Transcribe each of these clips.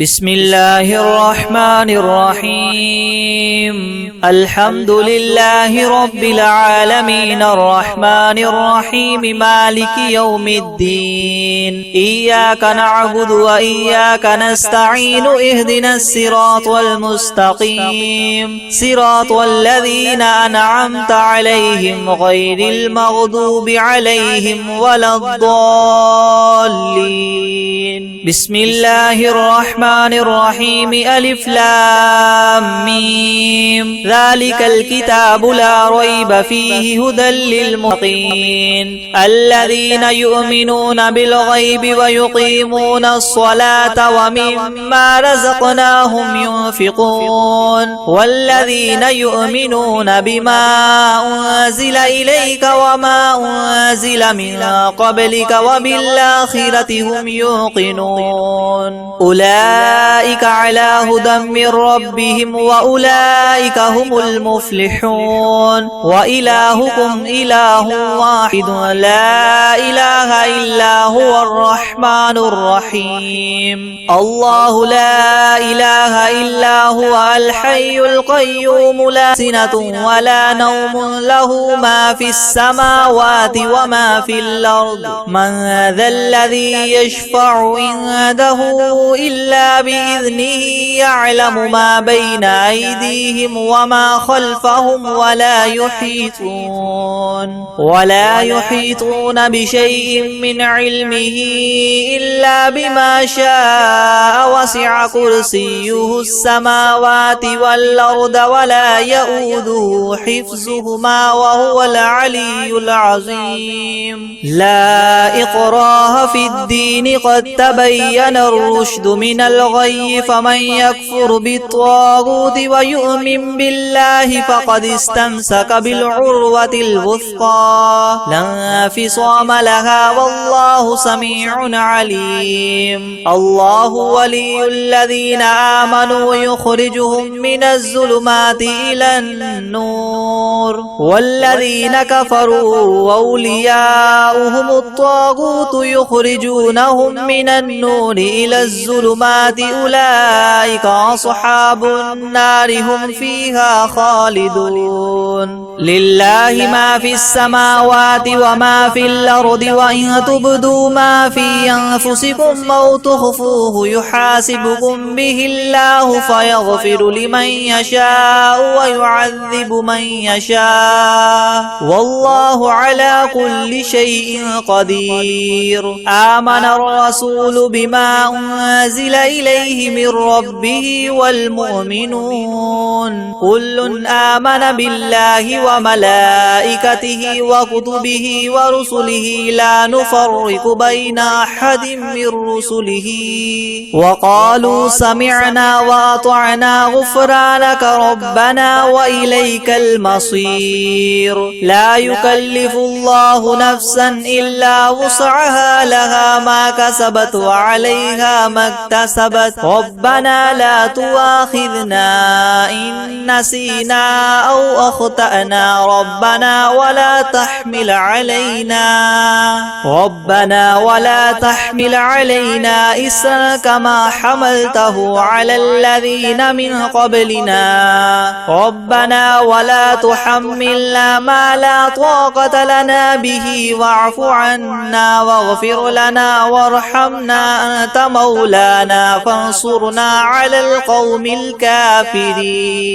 بسم الله الرحمن الرحيم الحمد لله رب العالمين الرحمن الرحيم مالك يوم الدين إياك نعبد وإياك نستعين اهدنا الصراط المستقيم صراط الذين أنعمت عليهم غير المغضوب عليهم ولا الضالين بسم الله الرحمن الرحيم ألف لام ميم ذلك الكتاب لا ريب فيه هدى للمتقين الذين يؤمنون بالغيب ويقيمون الصلاة ومما رزقناهم ينفقون والذين يؤمنون بما أنزل إليك وما أنزل من قبلك وبالآخرة هم يوقنون أولئك على هدى من ربهم وأولئك هم المفلحون وإلهكم إله واحد لا إله إلا هو الرحمن الرحيم الله لا إله إلا هو الحي القيوم لا سنة ولا نوم له ما في السماوات وما في الأرض من ذا الذي يشفع عنده إلا بإذنه يعلم ما بين أيديهم وما خلفهم ولا يحيطون بشيء من علمه إلا بما شاء وسع كرسيه السماوات والأرض ولا يؤوده حفظهما وهو العلي العظيم لا إكراه في الدين قد تبين الرشد من الغي فمن يكفر بالطاغوت ويؤمن بالله فقد استمسك بالعروة الوثقى لا انفصام لها والله سميع عليم الله ولي الذين آمنوا يخرجهم من الظلمات إلى النور والذين كفروا أولياؤهم الطاغوت يخرجونهم من النور إلى الظلمات أولئك أصحاب النار هم فيها خالدون لله ما في السماوات وما في الأرض وإن تبدوا ما في أنفسكم أو تخفوه يحاسبكم به الله فيغفر لمن يشاء ويعذب من يشاء والله على كل شيء قدير آمن الرسول بما أنزل إليه من ربه والمؤمنون كل آمن بالله وملائكته وكتبه ورسله لا نفرق بين أحد من رسله وقالوا سمعنا وأطعنا غفرانك ربنا وإليك المصير لا يكلف الله نفسا إلا وسعها لها ما كسبت وعليها ما اكتسبت ربنا لا تؤاخذنا إن نسينا أو أخطأنا ربنا ولا تحمل علينا إسرا كما حملته على الذين من قبلنا ربنا ولا تحملنا ما لا طاقة لنا به واعف عنا واغفر لنا وارحمنا أنت مولانا فانصرنا على القوم الكافرين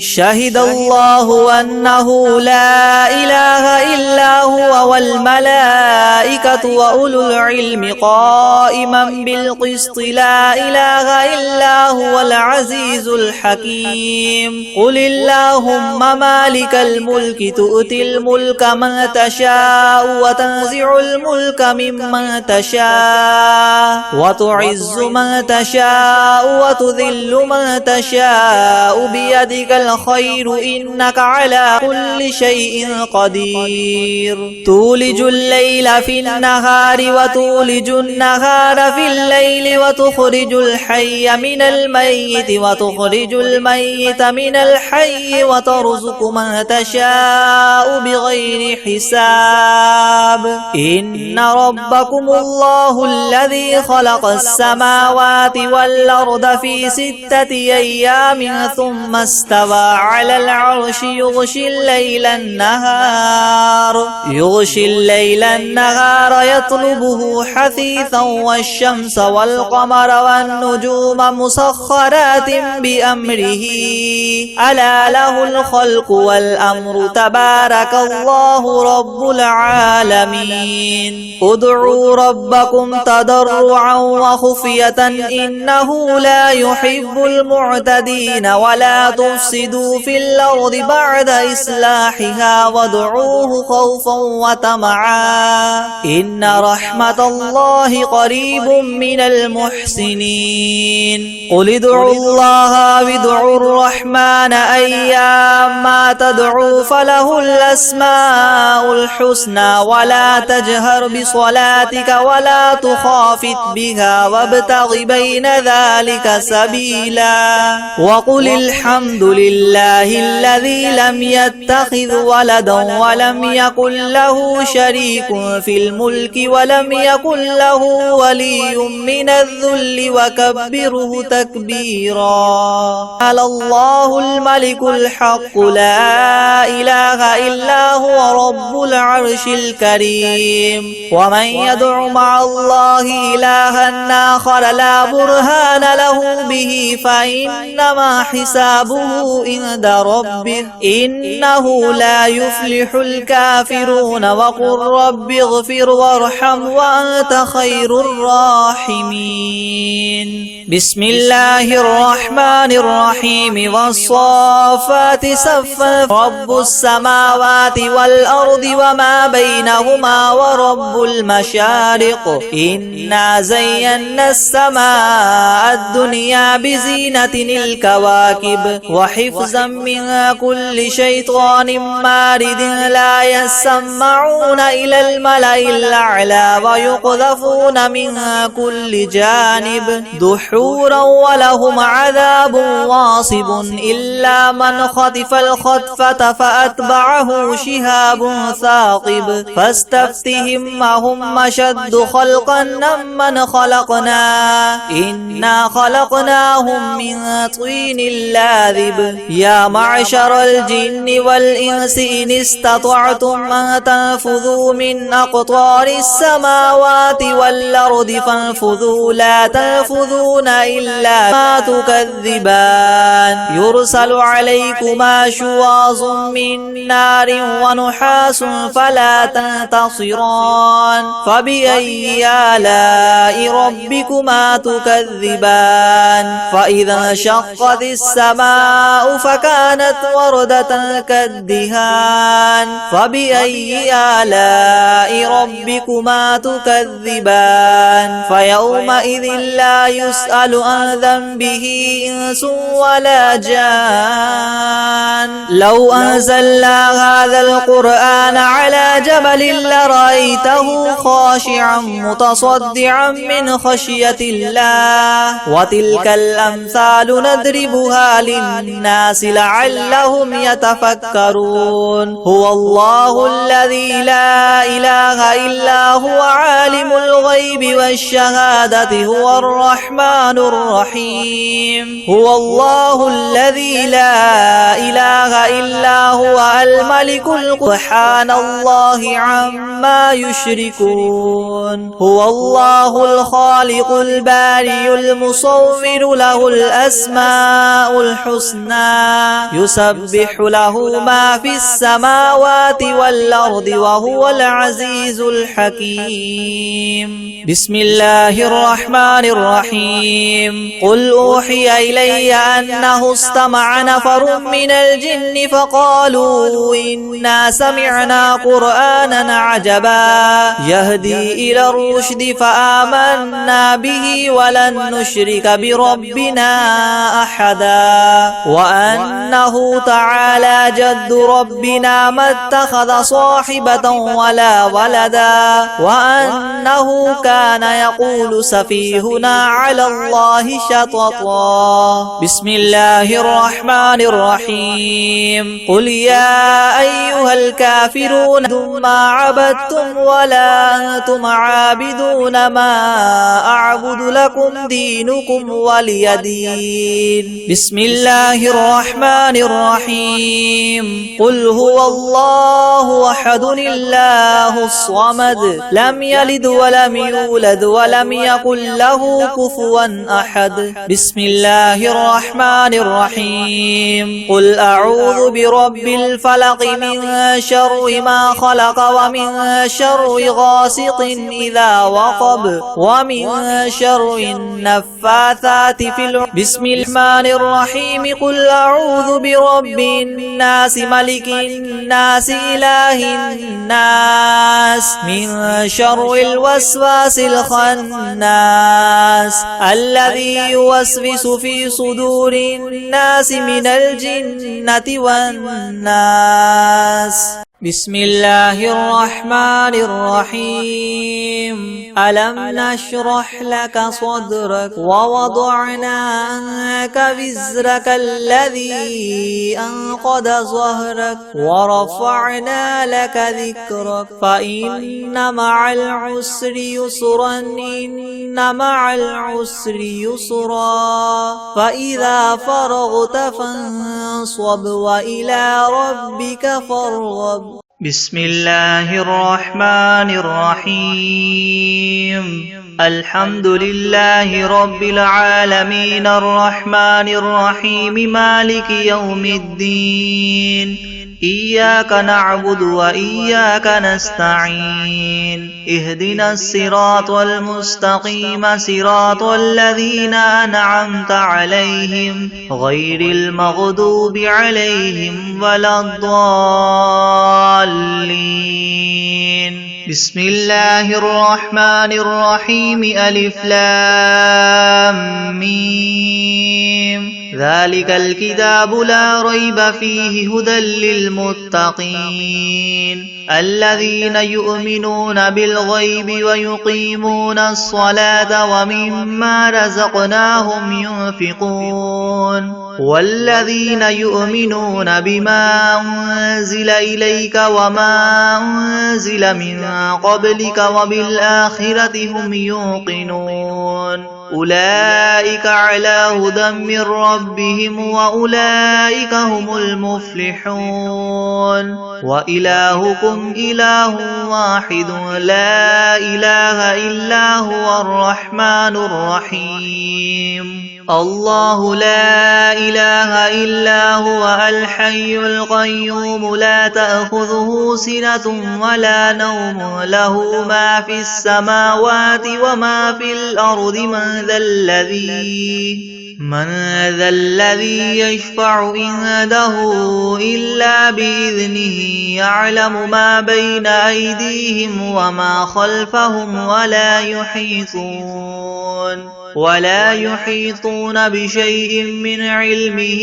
شهد الله أنه لا إله إلا هو والملائكة وأولو العلم قائما بالقسط لا إله إلا هو العزيز الحكيم قل اللهم مالك الملك تؤتي الملك من تشاء وتنزع الملك ممن تشاء وتعز من تشاء وتذل من تشاء بيدك الخير إنك على كل شيء قدير تولج الليل في النهار وتولج النهار في الليل وتخرج وتخرج الحي من الميت وتخرج الميت من الحي وترزق من تشاء بغير حساب إن ربكم الله الذي خلق السماوات والأرض في 6 أيام ثم استوى على العرش يغشي الليل النهار يطلبه حثيثا والشمس والقمر والنجوم مسخرات بأمره ألا له الخلق والأمر تبارك الله رب العالمين ادعوا ربكم تضرعا وخفية إنه لا يحب المعتدين ولا تفسدوا في الأرض بعد إصلاحها وادعوه خوفا وطمعا إن رحمة الله قريب من المحسنين قل ادعوا الله وادعوا الرحمن أيما تدعوا فله الأسماء الحسنى ولا تجهر بصلاتك ولا تخافت بها وابتغ بين ذلك سبيلا وقل الحمد لله الذي لم يتخذ ولدا ولم يكن له شريك في الملك ولم يكن له ولي من الذل وكبره تكبيرا على الله الملك الحق لا إله إلا هو رب العرش الكريم ومن يدع مع الله إلها آخر لا برهان له به فإنما حسابه عند ربه إنه لا يفلح الكافرون وقل رب اغفر وارحم وأنت خير الراحمين بسم الله الرحمن الرحيم والصافات صفا رب السماوات والأرض وما بينهما ورب المشارق إنا زينا السماء الدنيا بزينة الكواكب وحفظا من كل شيطان مارد لا يسمعون إلى الملأ الأعلى ويقذفون من كل جانب دحورا ولهم عذاب واصب إلا من خطف الخطفة فأتبعه شهاب ثاقب فاستفتهم أهم أشد خلقا ممن خلقنا إنا خلقناهم من طين لاذب يا معشر الجن والإنس إن استطعتم أن تنفذوا من أقطار السماوات والأرض فانفذوا لا تنفذون إلا ما تكذبان يرسل عليكما شواظ من نار ونحاس فلا تنتصران فبأي آلاء ربكما تكذبان فإذا انشقت السماء فكانت وردة كالدهان فبأي آلاء ربكما تكذبان فيومئذ لا يسأل عن ذنبه إنس ولا جان لو أنزلنا هذا القرآن على جبل لرأيته خاشعا متصدعا من خشية الله وتلك الأمثال نضربها للناس لعلهم يتفكرون هو الله الذي لا إله إلا هو عالم الغيب والشهادة هو الرحمن الرحيم هو الله الذي لا إله إلا هو الملك سبحان الله عما يشركون هو الله الخالق البارئ المصور له الأسماء الحسنى يسبح له ما في السماوات والأرض وهو العزيز الحكيم بسم الله الرحمن الرحيم قل أوحي إلي أنه استمع نفر من الجن فقالوا إنا سمعنا قرآنا عجبا يهدي إلى الرشد فآمنا به ولن نشرك بربنا أحدا وأنه تعالى جد ربنا ما اتخذ صاحبة ولا ولدا وأنه كان يقول سفيهنا على الله شططا. بسم الله الرحمن الرحيم. قل يا أيها الكافرون ما عبدتم ولا أنتم عابدون ما أعبد لكم دينكم ولي دين. بسم الله الرحمن الرحيم. قل هو الله أحد الله الصمد لم يلد ولم يولد ولم يكن له كفوا أحد. بسم الله الرحمن الرحيم. قل أعوذ برب الفلق من شر ما خلق ومن شر غاسق إذا وقب ومن شر النفاثات في العقد. بسم الرحمن الرحيم. قل أعوذ برب الناس ملك الناس إله الناس من شر الوسواس الخناس الذي يوسوس في صدور الناس من الجنة والناس. بسم الله الرحمن الرحيم. ألم نشرح لك صدرك ووضعنا عنك وزرك الذي أنقض ظهرك ورفعنا لك ذكرك فإن مع العسر يسرا إن مع العسر يسرا فإذا فرغت فانصب وإلى ربك فارغب. بسم الله الرحمن الرحيم. الحمد لله رب العالمين الرحمن الرحيم مالك يوم الدين إياك نعبد وإياك نستعين اهدنا الصراط المستقيم صراط الذين أنعمت عليهم غير المغضوب عليهم ولا الضالين. بسم الله الرحمن الرحيم. ألف لام ميم. ذلك الكتاب لا ريب فيه هدى للمتقين الذين يؤمنون بالغيب ويقيمون الصلاة ومما رزقناهم ينفقون والذين يؤمنون بما أنزل إليك وما أنزل من قبلك وبالآخرة هم يوقنون أولئك على هدى من ربهم وأولئك هم المفلحون. وإلهكم إله واحد لا إله إلا هو الرحمن الرحيم. الله لا إله إلا هو الحي القيوم لا تأخذه سنة ولا نوم له ما في السماوات وما في الأرض من ذا الذي يشفع عنده إلا بإذنه يعلم ما بين أيديهم وما خلفهم ولا يحيطون بشيء من علمه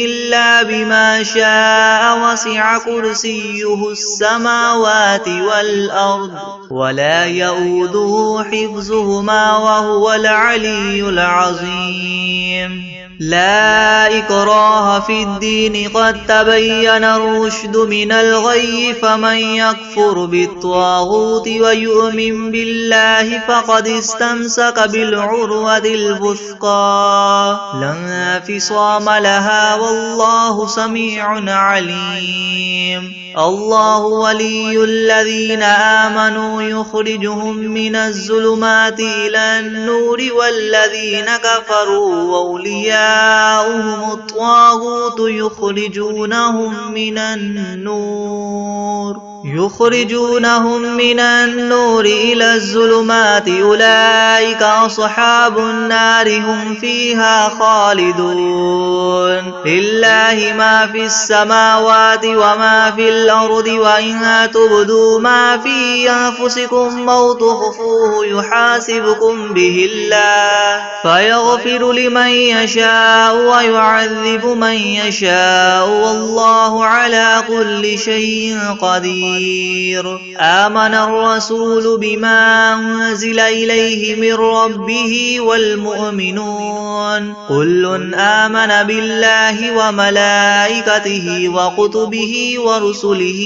إلا بما شاء وسع كرسيه السماوات والأرض ولا يؤوده حفظهما وهو العلي العظيم. لا إكراه في الدين قد تبين الرشد من الغي فمن يكفر بالطاغوت ويؤمن بالله فقد استمسك بالعروة الوثقى لا انفصام لها والله سميع عليم. الله ولي الذين آمنوا يخرجهم من الظلمات إلى النور والذين كفروا أولياؤهم الطاغوت يخرجونهم من النور إلى الظلمات أولئك أصحاب النار هم فيها خالدون لله ما في السماوات وما في الأرض وإن تبدوا ما في أنفسكم أو تخفوه يحاسبكم به الله فيغفر لمن يشاء ويعذب من يشاء والله على كل شيء قدير آمن الرسول بما أنزل إليه من ربه والمؤمنون كل آمن بالله وملائكته وكتبه ورسله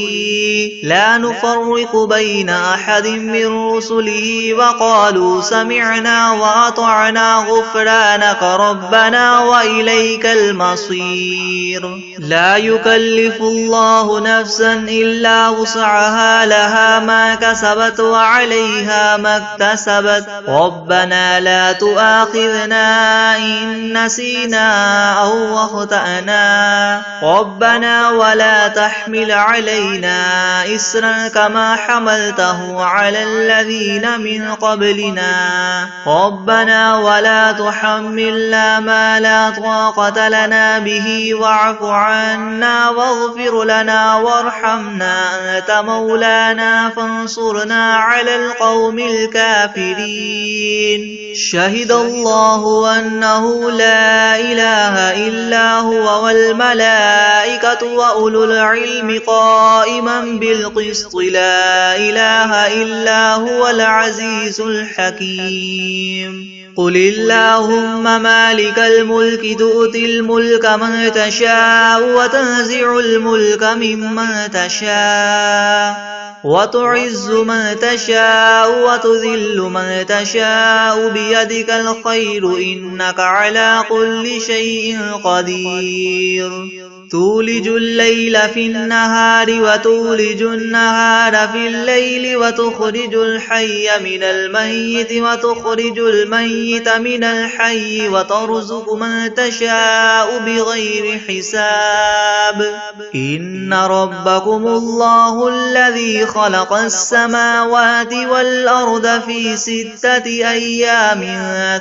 لا نفرق بين أحد من رسله وقالوا سمعنا وأطعنا غفرانك ربنا وإليك المصير لا يكلف الله نفسا إلا وسعها لها ما كسبت وعليها ما اكتسبت ربنا لا تؤاخذنا إن نسينا أو أخطأنا ربنا ولا تحمل علينا إسرا كما حملته على الذين من قبلنا ربنا ولا تحملنا ما لا طاقة لنا به واعف عنا واغفر لنا وارحمنا أنت مولانا فانصرنا على القوم الكافرين شهد الله أنه لا إله إلا هو والملائكة وأولو العلم قائما بالقسط لا إله إلا هو العزيز الحكيم قل اللهم مالك الملك تؤتي الملك من تشاء وتنزع الملك ممن تشاء وتعز من تشاء وتذل من تشاء بيدك الخير إنك على كل شيء قدير تولج الليل في النهار وتولج النهار في الليل وتخرج الحي من الميت وتخرج الميت من الحي وترزق من تشاء بغير حساب إن ربكم الله الذي خلق السماوات والأرض في 6 أيام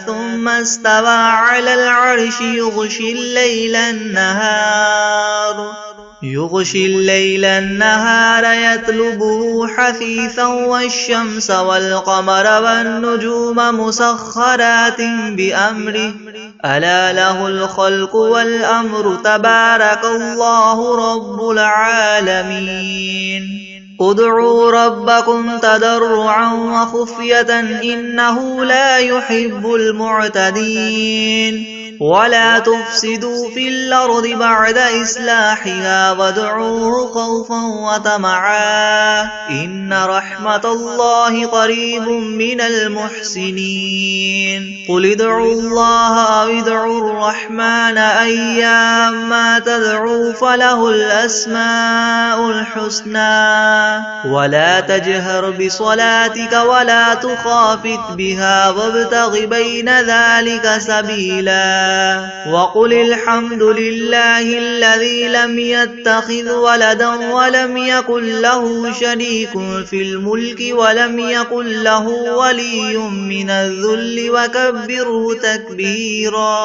ثم استوى على العرش يغشي الليل النهار يطلبه حثيثا والشمس والقمر والنجوم مسخرات بأمره ألا له الخلق والأمر تبارك الله رب العالمين ادعوا ربكم تضرعا وخفية إنه لا يحب المعتدين ولا تفسدوا في الأرض بعد إصلاحها وادعوه خوفا وطمعا إن رحمة الله قريب من المحسنين قل ادعوا الله أو ادعوا الرحمن أيما تدعوا فله الأسماء الحسنى ولا تجهر بصلاتك ولا تخافت بها وابتغ بين ذلك سبيلا وقل الحمد لله الذي لم يتخذ ولدا ولم يكن له شريك في الملك ولم يكن له ولي من الذل وكبره تكبيرا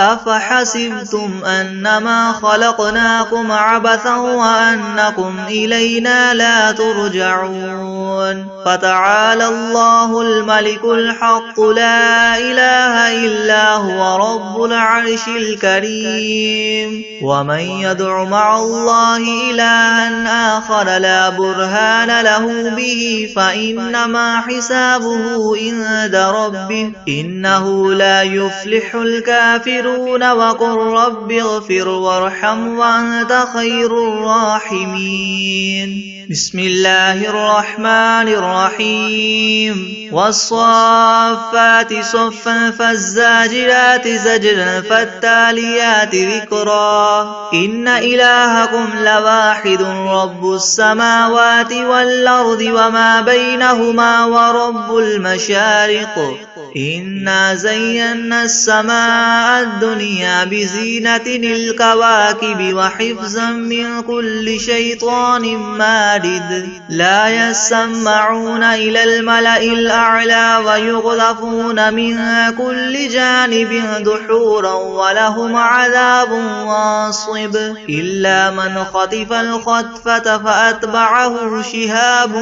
أفحسبتم أنما خلقناكم عبثا وأنكم إلينا لا ترجعون فتعالى الله الملك الحق لا إله إلا هو رب العرش الكريم ومن يدع مع الله إلها آخر لا برهان له به فإنما حسابه عند ربه إنه لا يفلح الكافرون وقل رب اغفر وارحم وأنت خير الراحمين بسم الله الرحمن الرحيم والصافات صفا فالزاجرات زجرا فجرا فالتاليات ذكرا إن إلهكم لواحد رب السماوات والأرض وما بينهما ورب المشارق إنا زينا السماء الدنيا بزينة الكواكب وحفظا من كل شيطان مارد لا يسمعون إلى الملأ الأعلى ويقذفون من كل جانب دحورا ولهم عذاب واصب إلا من خطف الخطفة فأتبعه شهاب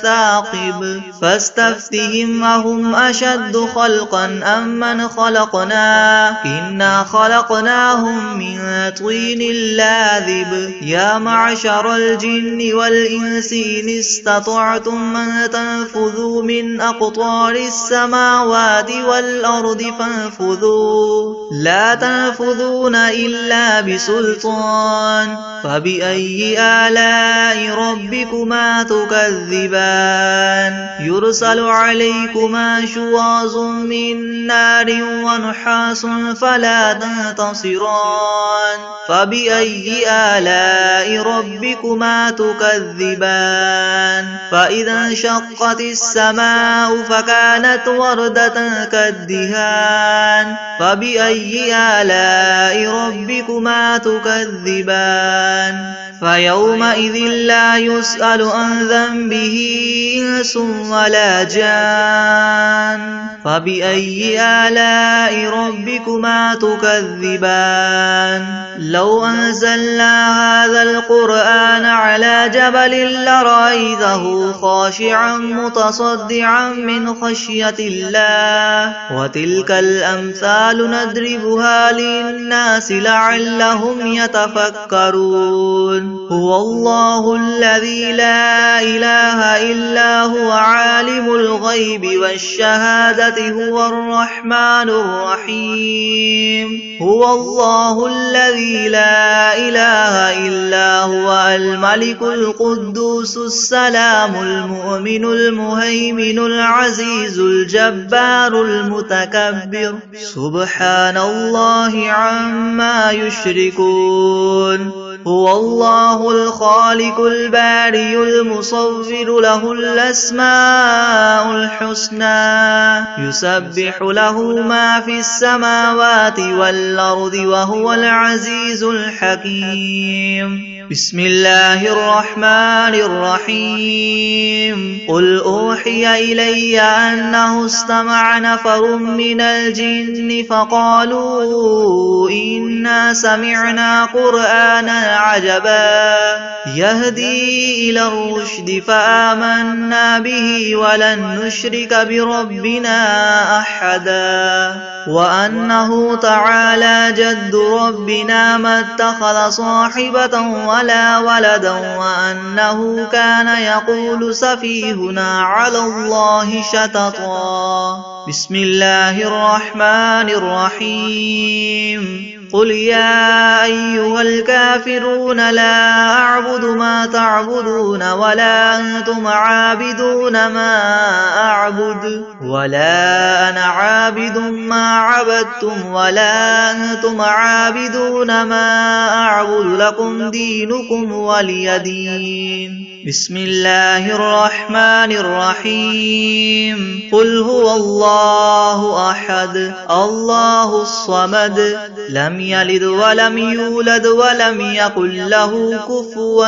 ثاقب فاستفتهم أهم أشد خلقا أم من خلقنا إنا خلقناهم من طين لاذب يا معشر الجن والإنس إن استطعتم أن تنفذوا من أقطار السماوات والأرض فانفذوا لا تنفذون إلا بسلطان فبأي آلاء ربكما تكذبان يرسل عليكما شواظ من نار ونحاس فلا تنتصران فبأي آلاء ربكما تكذبان فإذا انشقت السماء فكانت وردة كالدهان فبأي آلاء ربكما تكذبان فيومئذ لا يسأل عن ذنبه إنس ولا جان فبأي آلاء ربكما تكذبان لو أنزلنا هذا القرآن على جبل لرأيته خاشعا متصدعا من خشية الله وتلك الأمثال نضربها للناس لعلهم يتفكرون هو الله الذي لا إله إلا هو عالم الغيب والشهادة هو الرحمن الرحيم هو الله الذي لا إله إلا هو الملك القدوس السلام المؤمن المهيمن العزيز الجبار المتكبر سبحان الله عما يشركون هو الله الخالق البارئ المصور له الأسماء الحسنى يسبح له ما في السماوات والأرض وهو العزيز الحكيم بسم الله الرحمن الرحيم قل أوحي إلي أنه استمع نفر من الجن فقالوا إنا سمعنا قرآنا عجبا يهدي إلى الرشد فآمنا به ولن نشرك بربنا أحدا وأنه تعالى جد ربنا ما اتخذ صاحبة ولا ولدا وأنه كان يقول سفيهنا على الله شططا بسم الله الرحمن الرحيم قل يا أيها الكافرون لا أعبد ما تعبدون ولا أنتم عابدون ما أعبد ولا أنا عابد ما عبدتم ولا أنتم عابدون ما أعبد لكم دينكم ولي دين بسم الله الرحمن الرحيم قل هو الله أحد الله الصمد لم يلد ولم يولد ولم يكن له كفوا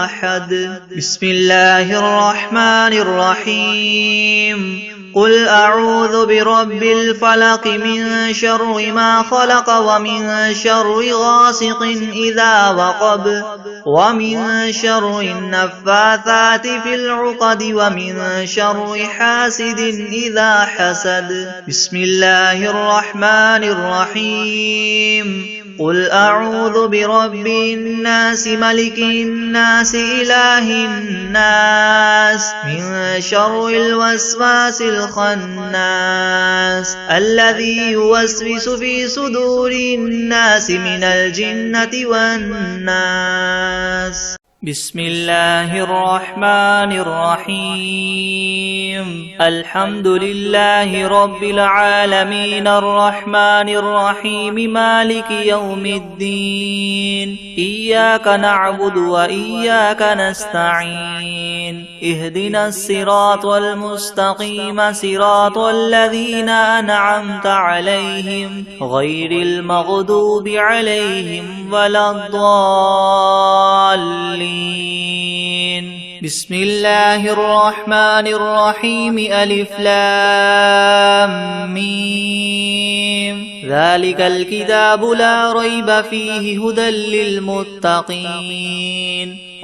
أحد بسم الله الرحمن الرحيم قل أعوذ برب الفلق من شر ما خلق ومن شر غاسق إذا وقب ومن شر النفاثات في العقد ومن شر حاسد إذا حسد بسم الله الرحمن الرحيم قل أعوذ برب الناس ملك الناس إله الناس من شر الوسواس الخناس الذي يوسوس في صدور الناس من الجنة والناس بسم الله الرحمن الرحيم الحمد لله رب العالمين الرحمن الرحيم مالك يوم الدين إياك نعبد وإياك نستعين اهدنا الصراط المستقيم صراط الذين أنعمت عليهم غير المغضوب عليهم ولا الضالين. بسم الله الرحمن الرحيم ألف لام ميم ذلك الكتاب لا ريب فيه هدى للمتقين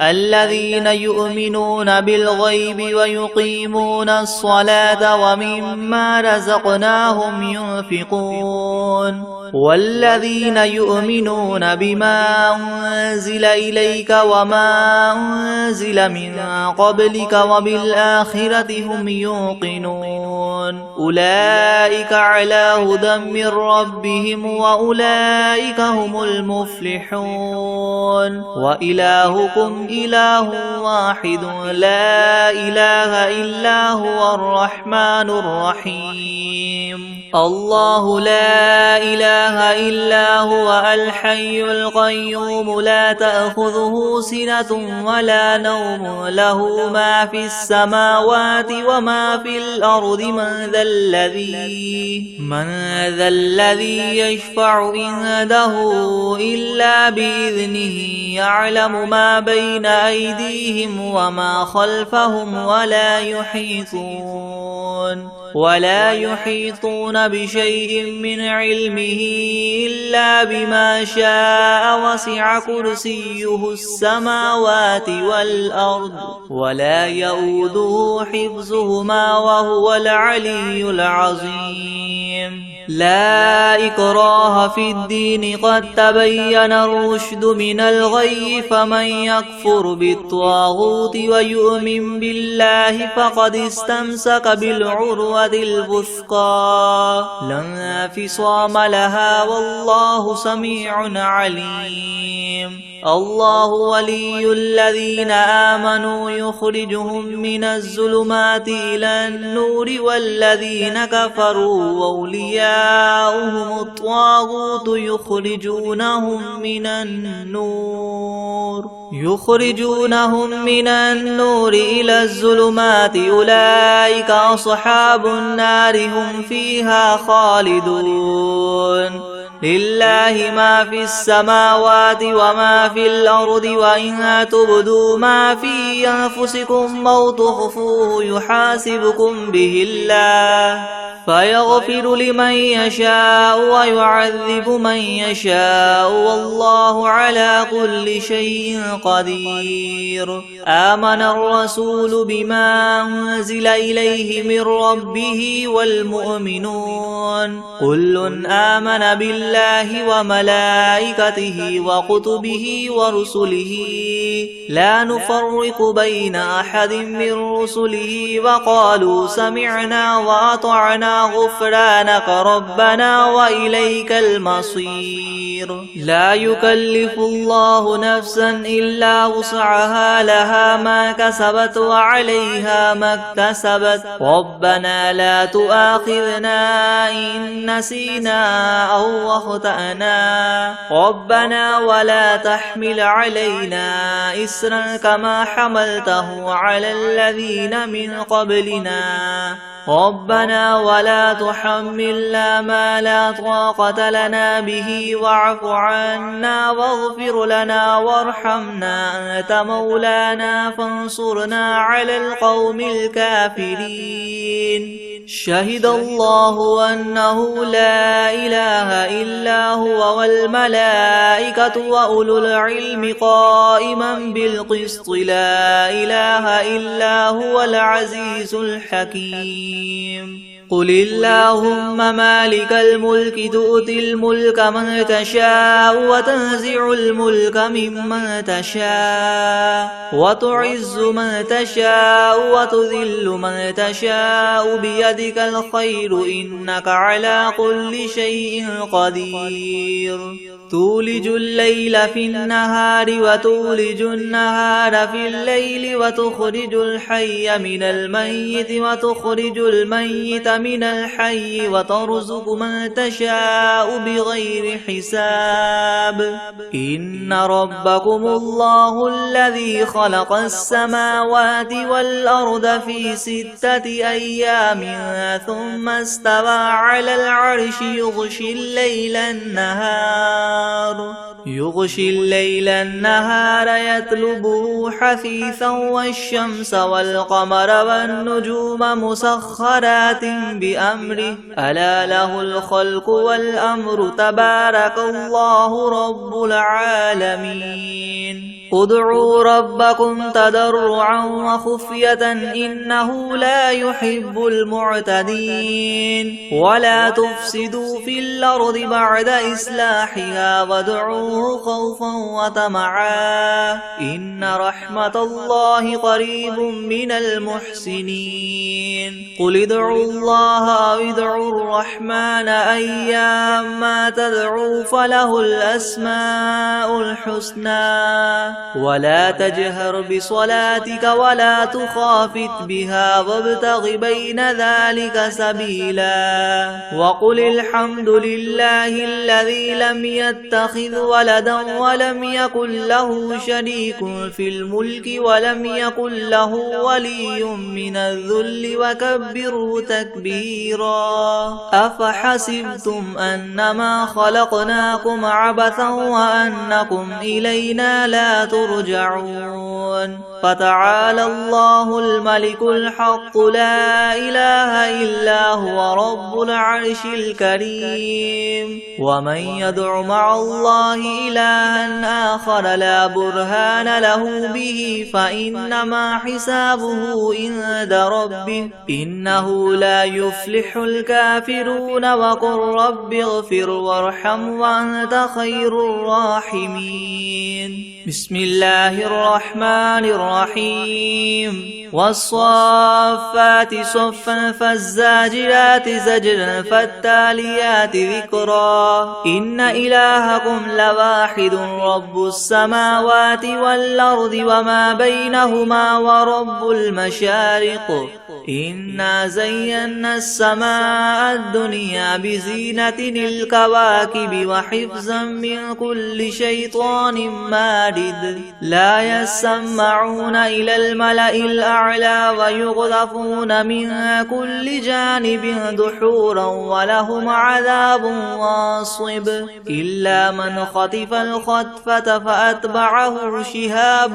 الذين يؤمنون بالغيب ويقيمون الصلاة ومما رزقناهم ينفقون والذين يؤمنون بما أنزل إليك وما أنزل من قبلك وبالآخرة هم يوقنون أولئك على هدى من ربهم وأولئك هم المفلحون وإلهكم إله واحد لا إله إلا هو الرحمن الرحيم الله لا إله إلا هو الحي القيوم لا تأخذه سنة ولا نوم له ما في السماوات وما في الأرض من ذا الذي يشفع عنده إلا بإذنه يعلم ما بين أيديهم وما خلفهم ولا يحيطون بشيء من علمه إلا بما شاء وسع كرسيه السماوات والأرض ولا يؤوده حفظهما وهو العلي العظيم لا إكراه في الدين قد تبين الرشد من الغي فمن يكفر بالطاغوت ويؤمن بالله فقد استمسك بالعروة الوثقى لا انفصام لها والله سميع عليم الله ولي الذين آمنوا يخرجهم من الظلمات إلى النور والذين كفروا أولياؤهم الطاغوت يخرجونهم من النور إلى الظلمات أولئك أصحاب النار هم فيها خالدون لله ما في السماوات وما في الأرض وإن تبدوا ما في أنفسكم أو تخفوه يحاسبكم به الله فيغفر لمن يشاء ويعذب من يشاء والله على كل شيء قدير آمن الرسول بما أنزل إليه من ربه والمؤمنون كل آمن بالله وملائكته وكتبه ورسله لا نفرق بين أحد من رسله وقالوا سمعنا وأطعنا غفرانك ربنا وإليك المصير لا يكلف الله نفسا إلا وسعها لها ما كسبت وعليها ما اكتسبت ربنا لا تؤاخذنا إن نسينا أو أخطأنا ربنا ولا تحمل علينا إسرا كما حملته على الذين من قبلنا ربنا ولا تحملنا ما لا طاقة لنا به واعف عنا واغفر لنا وارحمنا أنت مولانا فانصرنا على القوم الكافرين شهد الله أنه لا إله إلا هو والملائكة وأولو العلم قائما بالقسط لا إله إلا هو العزيز الحكيم قل اللهم مالك الملك تؤتي الملك من تشاء وتنزع الملك ممن تشاء وتعز من تشاء وتذل من تشاء بيدك الخير إنك على كل شيء قدير تولج الليل في النهار وتولج النهار في الليل وتخرج الحي من الميت وتخرج الميت من الحي وترزق من تشاء بغير حساب إن ربكم الله الذي خلق السماوات والأرض في 6 أيام ثم استوى على العرش يغشي الليل النهار يطلبه حثيثا والشمس والقمر والنجوم مسخرات بأمره ألا له الخلق والأمر تبارك الله رب العالمين ادعوا ربكم تضرعا وخفية إنه لا يحب المعتدين ولا تفسدوا في الأرض بعد إصلاحها وادعوه خوفا وطمعا إن رحمة الله قريب من المحسنين قل ادعوا الله أو ادعوا الرحمن أيما تدعوا فله الأسماء الحسنى ولا تجهر بصلاتك ولا تخافت بها وابتغ بين ذلك سبيلا وقل الحمد لله الذي لم يتخذ ولدا ولم يكن له شريك في الملك ولم يكن له ولي من الذل وكبره تكبيرا أفحسبتم أنما خلقناكم عبثا وأنكم إلينا لا ترجعون فتعالى الله الملك الحق لا إله إلا هو رب العرش الكريم ومن يدع مع الله إلها آخر لا برهان له به فإنما حسابه عند ربه إنه لا يفلح الكافرون وقل رب اغفر وارحم وأنت خير الراحمين بسم الله الرحمن الرحيم والصافات صفا فالزاجرات زجرا فالتاليات ذكرا إن إلهكم لواحد رب السماوات والأرض وما بينهما ورب المشارق إنا زينا السماء الدنيا بزينة الكواكب وحفظا من كل شيطان مارد لا يسمعون إلى الملأ الأعلى ويقذفون من كل جانب دحورا ولهم عذاب واصب إلا من خطف الخطفة فأتبعه شهاب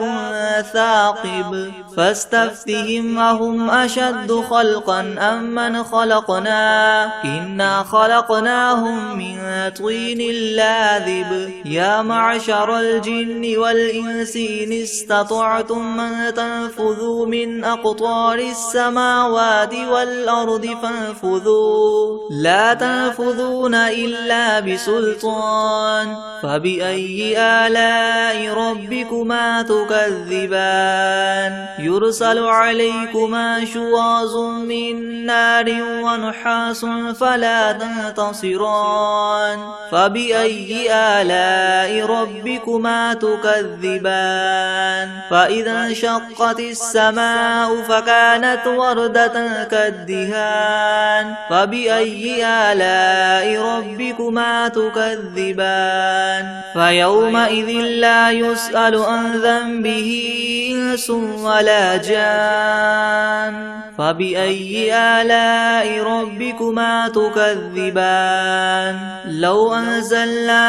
ثاقب فاستفتهم أهم أشد خلقا أم من خلقنا إنا خلقناهم من طين لاذب يا معشر الجن والإنس إن استطعتم من تنفذوا من أقطار السماوات والأرض فانفذوا لا تنفذون إلا بسلطان فبأي آلاء ربكما تكذبان يرسل عليكما شواظ من نار ونحاس فلا تنتصران فبأي آلاء ربكما تكذبان فإذا انشقت السماء فكانت وردة كالدهان فبأي آلاء ربكما تكذبان فيومئذ لا يسأل عن ذنبه إنس ولا جان فبأي آلاء ربكما تكذبان لو أنزلنا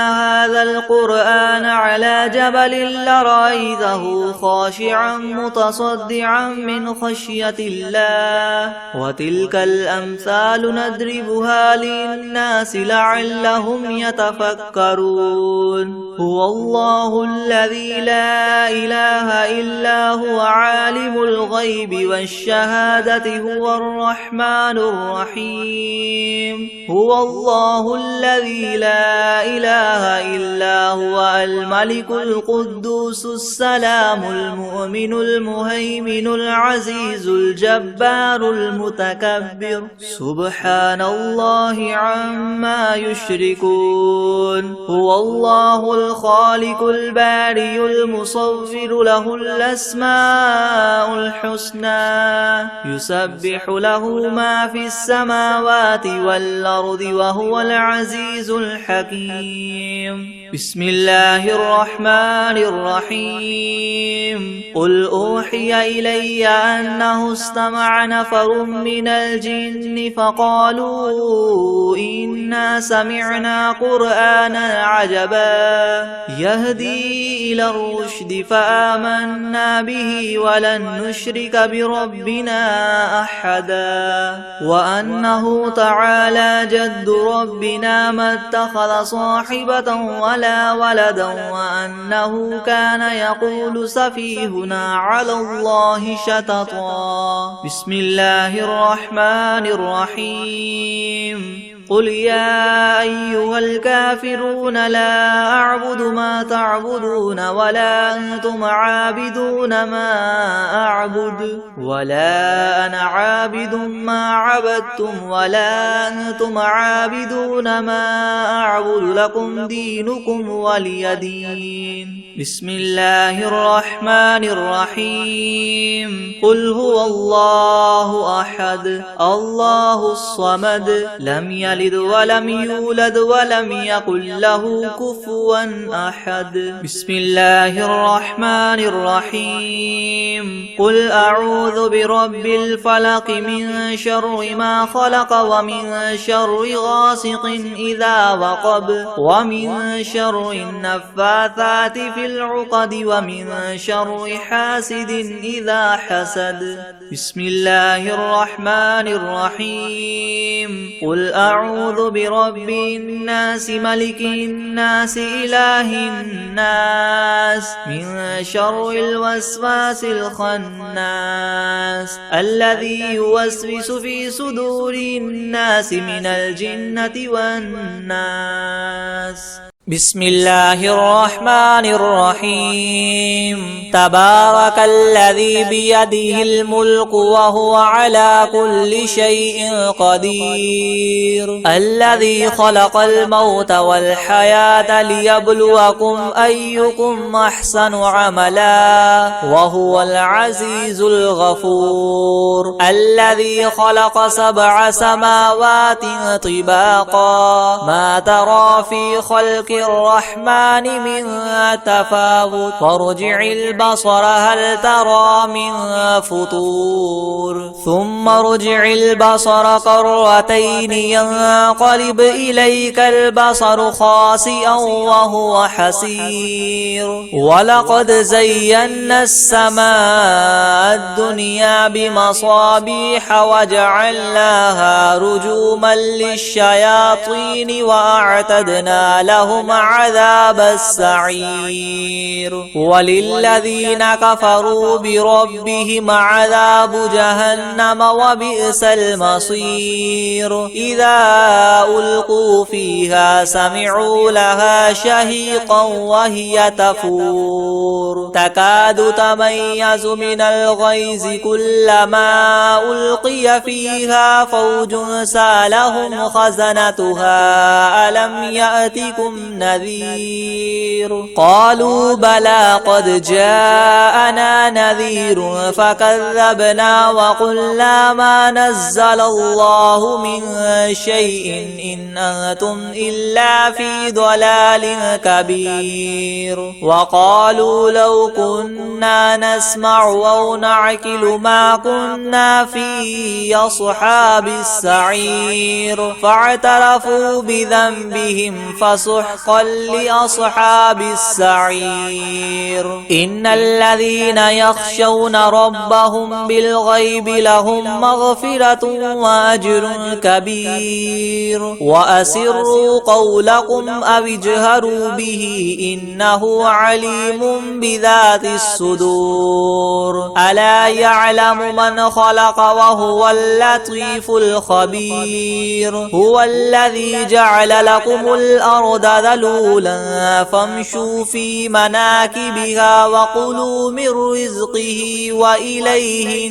هذا القرآن على جبل لرأيته خاشعا متصدعا من خشية الله وتلك الأمثال نضربها للناس لعلهم يتفكرون هو الله الذي لا إله إلا إلا هو عالم الغيب والشهادة هو الرحمن الرحيم هو الله الذي لا إله إلا هو الملك القدوس السلام المؤمن المهيمن العزيز الجبار المتكبر سبحان الله عما يشركون هو الله الخالق البارئ المصور له الأسماء الحسنى يسبح له ما في السماوات والأرض وهو العزيز الحكيم بسم الله الرحمن الرحيم قل أوحي إلي أنه استمع نفر من الجن فقالوا إنا سمعنا قرآنا عجبا يهدي إلى الرشد فآمنا به ولن نشرك بربنا أحدا وأنه تعالى جد ربنا ما اتخذ صاحبة ولا ولدا وأنه كان يقول سفيهنا على الله شططا بسم الله الرحمن الرحيم قل يا أيها الكافرون لا أعبد ما تعبدون ولا أنتم عابدون ما أعبد ولا أنا عابد ما عبدتم ولا أنتم عابدون ما أعبد لكم دينكم ولي دين بسم الله الرحمن الرحيم قل هو الله أحد الله الصمد لم يلد ولم يولد ولم يكن له كفوا أحد بسم الله الرحمن الرحيم قل أعوذ برب الفلق من شر ما خلق ومن شر غاسق إذا وقب ومن شر النفاثات في العقد ومن شر حاسد إذا حسد بسم الله الرحمن الرحيم قل أعوذ برب الناس ملك الناس إله الناس من شر الوسواس الخناس الذي يوسوس في صدور الناس من الجنة والناس بسم الله الرحمن الرحيم تبارك الذي بيده الملك وهو على كل شيء قدير الذي خلق الموت والحياة ليبلوكم أيكم أحسن عملا وهو العزيز الغفور الذي خلق 7 سماوات طباقا ما ترى في خلق الرحمن من تفاوت فارجع البصر هل ترى من فطور ثم ارجع البصر كرتين ينقلب إليك البصر خاسئا وهو حسير ولقد زينا السماء الدنيا بمصابيح وجعلناها رجوما للشياطين وأعتدنا لهم عذاب السعير وللذين كفروا بربهم عذاب جهنم وبئس المصير إذا ألقوا فيها سمعوا لها شهيقا وهي تفور تكاد تميز من الغيظ كلما ألقي فيها فوج سالهم خزنتها ألم يأتكم نذير قالوا بلى قد جاءنا نذير فكذبنا وقلنا ما نزل الله من شيء إن أنتم إلا في ضلال كبير وقالوا لو كنا نسمع أو نعقل ما كنا في أصحاب السعير فاعترفوا بذنبهم فسحقا حقا لأصحاب السعير إن الذين يخشون ربهم بالغيب لهم مغفرة وأجر كبير وأسروا قولكم أو اجهروا به إنه عليم بذات الصدور ألا يعلم من خلق وهو اللطيف الخبير هو الذي جعل لكم الأرض ذلولا فامشوا في مناكبها وكلوا من رزقه وإليه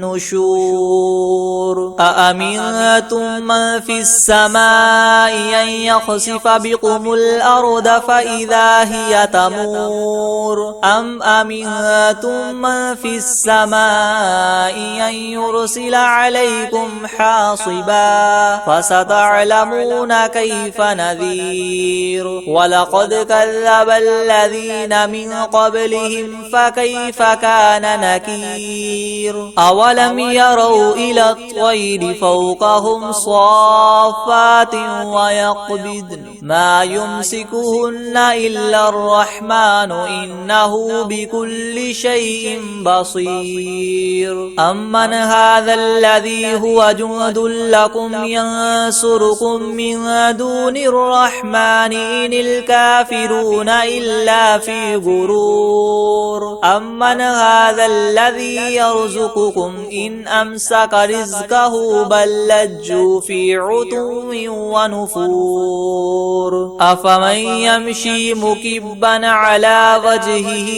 النشور أأمنتم من في السماء أن يخسف بكم الأرض فإذا هي تمور أم أمنتم من في السماء أن يرسل عليكم حاصبا فستعلمون كيف نذير ولقد كذب الذين من قبلهم فكيف كان نكير أولم يروا إلى الطير فوقهم صافات ويقبضن ما يمسكهن إلا الرحمن إنه بكل شيء بصير أمن هذا الذي هو جند لكم ينصركم من دون الرحمن إن الكافرون إلا في غرور أمن هذا الذي يرزقكم إن أمسك رزقه بل لجوا في عتو ونفور أفمن يمشي مكبا على وجهه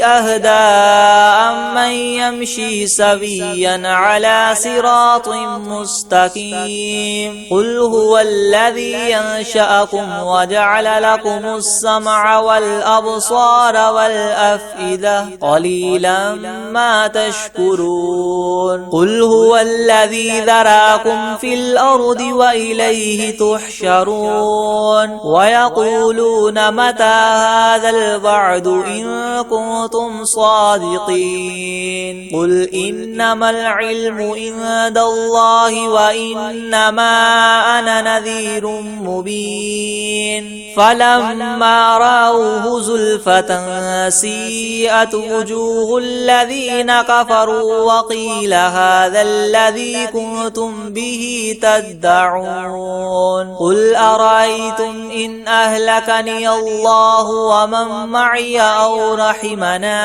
أهدى أمن يمشي سويا على صراط مستقيم قل هو الذي ينشأكم وجعل لكم السمع والأبصار والأفئدة قليلا ما تشكرون قل هو الذي ذراكم في الأرض وإليه تحشرون ويقولون متى هذا الوعد إن كنتم صادقين قل إنما العلم عند الله وإنما أنا نذير مبين فلما رأوه زلفة سيئت وجوه الذين كفروا وقيل هذا الذي كنتم به تدعون قل أرأيتم إن أهلكني الله ومن معي أو رحمنا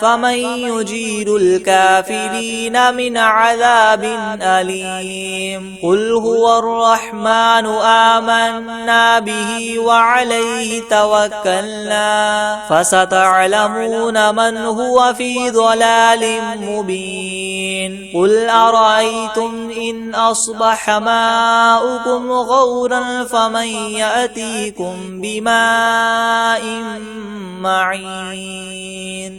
فمن يجير الكافرين من عذاب أليم قل هو الرحمن آمنا به وعليه توكلنا فستعلمون من هو في ضلال مبين قل أرأيتم إن أصبح ماؤكم غورا فمن يأتيكم بماء معين